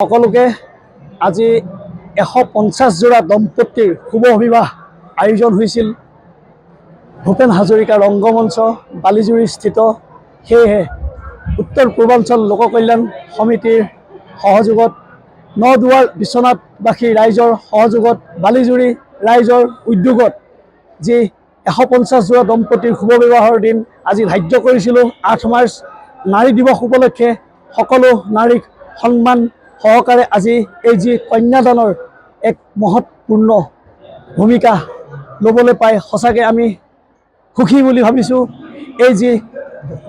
সকলোকে আজি 150 জোড়া দম্পতিৰ শুভ বিবাহ আয়োজন হৈছিল ভূপেন হাজৰিকা ৰংগমঞ্চ বালিজুৰি স্থিত। সেয়েহে উত্তৰ পূৰ্বাঞ্চল লোক কল্যাণ সমিতিৰ সহযোগত নদুৱাৰ বিশ্বনাথবাসী ৰাইজৰ সহযোগত বালিজুৰি ৰাইজৰ উদ্যোগত যি 150 জোড়া দম্পতিৰ শুভ বিবাহৰ দিন আজি ধাৰ্য কৰিছিলোঁ। 8 মাৰ্চ নাৰী দিৱস উপলক্ষে সকলো নাৰীক সন্মান সহকাৰে আজি এই যি কন্যাদানৰ এক মহৎপূৰ্ণ ভূমিকা ল'বলৈ পাই সঁচাকৈ আমি সুখী বুলি ভাবিছোঁ। এই যি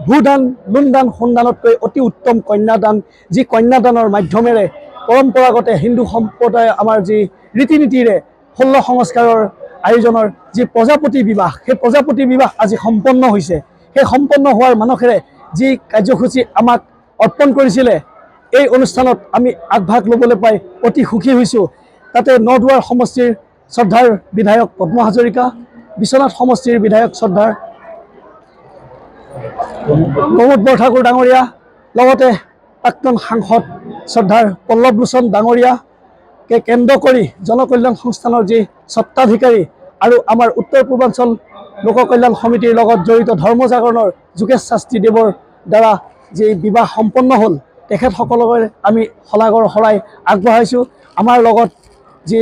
ভূদান লোনদান সোণদানতকৈ অতি উত্তম কন্যাদান, যি কন্যাদানৰ মাধ্যমেৰে পৰম্পৰাগত হিন্দু সম্প্ৰদায় আমাৰ যি ৰীতি নীতিৰে 16 সংস্কাৰৰ আয়োজনৰ যি প্ৰজাপতি বিবাহ, সেই প্ৰজাপতি বিবাহ আজি সম্পন্ন হৈছে। সেই সম্পন্ন হোৱাৰ মানসেৰে যি কাৰ্যসূচী আমাক অৰ্পণ কৰিছিলে, এই অনুষ্ঠানত আমি আগভাগ ল'বলৈ পাই অতি সুখী হৈছোঁ। তাতে নদুৱাৰ সমষ্টিৰ শ্ৰদ্ধাৰ বিধায়ক পদ্ম হাজৰিকা, বিশ্বনাথ সমষ্টিৰ বিধায়ক শ্ৰদ্ধাৰ প্ৰমোদ বৰঠাকুৰ ডাঙৰীয়া, লগতে প্ৰাক্তন সাংসদ শ্ৰদ্ধাৰ পল্লৱ লোচন ডাঙৰীয়াকে কেন্দ্ৰ কৰি জনকল্যাণ সংস্থানৰ যি স্বত্বাধিকাৰী আৰু আমাৰ উত্তৰ পূৰ্বাঞ্চল লোক কল্যাণ সমিতিৰ লগত জড়িত ধৰ্মজাগৰণৰ যোগেশ শাস্ত্ৰীদেৱৰ দ্বাৰা যি বিবাহ সম্পন্ন হ'ল, তেখেতসকলকে আমি শলাগৰ শৰাই আগবঢ়াইছোঁ। আমাৰ লগত যি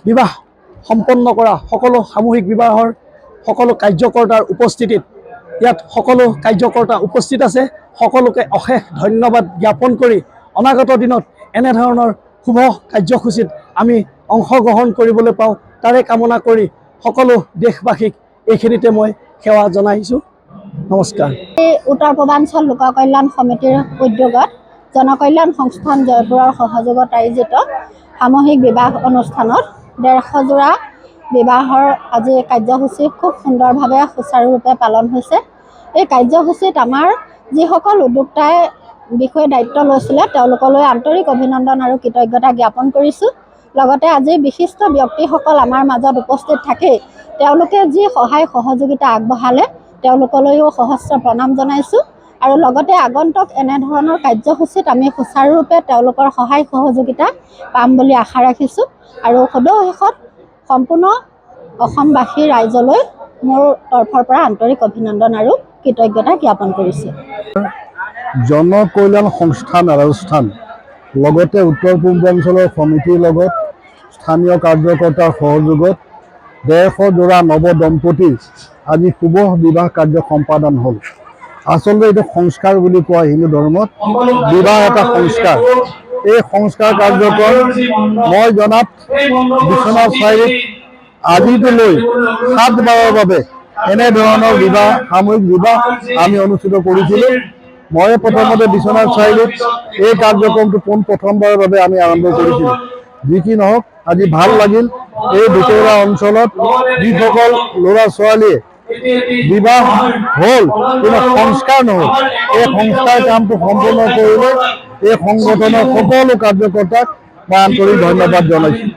বিবাহ সম্পন্ন কৰা সকলো সামূহিক বিবাহৰ সকলো কাৰ্যকৰ্তাৰ উপস্থিতিত ইয়াত সকলো কাৰ্যকৰ্তা উপস্থিত আছে। সকলোকে অশেষ ধন্যবাদ জ্ঞাপন কৰি অনাগত দিনত এনেধৰণৰ শুভ কাৰ্যসূচীত আমি অংশগ্ৰহণ কৰিবলৈ পাওঁ তাৰে কামনা কৰি সকলো দেশবাসীক এইখিনিতে মই সেৱা জনাইছোঁ। নমস্কাৰ। উত্তৰ পূৰ্বাঞ্চল লোক কল্যাণ সমিতিৰ উদ্যোগত জনকল্যাণ সংস্থান জয়পুৰৰ সহযোগত আয়োজিত সামূহিক বিবাহ অনুষ্ঠানত 150 জোড়া বিবাহৰ আজি কাৰ্যসূচী খুব সুন্দৰভাৱে সুচাৰুৰূপে পালন হৈছে। এই কাৰ্যসূচীত আমাৰ যিসকল উদ্যোক্তাই বিষয়ে দায়িত্ব লৈছিলে তেওঁলোকলৈ আন্তৰিক অভিনন্দন আৰু কৃতজ্ঞতা জ্ঞাপন কৰিছোঁ। লগতে আজি বিশিষ্ট ব্যক্তিসকল আমাৰ মাজত উপস্থিত থাকি তেওঁলোকে যি সহায় সহযোগিতা আগবঢ়ালে তেওঁলোকলৈও সহস্ৰ প্ৰণাম জনাইছোঁ। আৰু লগতে আগন্তুক এনেধৰণৰ কাৰ্যসূচীত আমি সুচাৰুৰূপে তেওঁলোকৰ সহায় সহযোগিতা পাম বুলি আশা ৰাখিছোঁ। আৰু সদৌ সম্পূৰ্ণ অসমবাসী ৰাইজলৈ মোৰ তৰফৰ পৰা আন্তৰিক অভিনন্দন আৰু কৃতজ্ঞতা জ্ঞাপন কৰিছোঁ। জনকল্যাণ সংস্থান ৰাজস্থান লগতে উত্তৰ পূৰ্বাঞ্চলৰ সমিতিৰ লগত স্থানীয় কাৰ্যকৰ্তাৰ সহযোগত 150 জোড়া নৱ দম্পতিৰ আজি শুভ বিবাহ কাৰ্য সম্পাদন হ'ল। আচলতে এইটো সংস্কাৰ বুলি কোৱা হিন্দু ধৰ্মত বিবাহ এটা সংস্কাৰ। এই সংস্কাৰ কাৰ্যক্ৰম মই জনাত বিশ্বনাথ চাৰিআলিত আজিলৈ 7 বাৰৰ বাবে এনেধৰণৰ বিবাহ সামূহিক বিবাহ আমি অনুষ্ঠিত কৰিছিলোঁ। মই প্ৰথমতে বিশ্বনাথ চাৰিআলিত এই কাৰ্যক্ৰমটো প্ৰথমবাৰৰ বাবে আমি আৰম্ভ কৰিছিলোঁ। যি কি নহওক আজি ভাল লাগিল। এই ভিতৰুৱা অঞ্চলত যিসকল ল'ৰা ছোৱালীয়ে বিবাহ হ'ল কিন্তু সংস্কাৰ নহ'ল, এই সংস্কাৰ কামটো সম্পূৰ্ণ কৰিলে এই সংগঠনৰ সকলো কাৰ্যকৰ্তাক মই আন্তৰিক ধন্যবাদ জনাইছোঁ।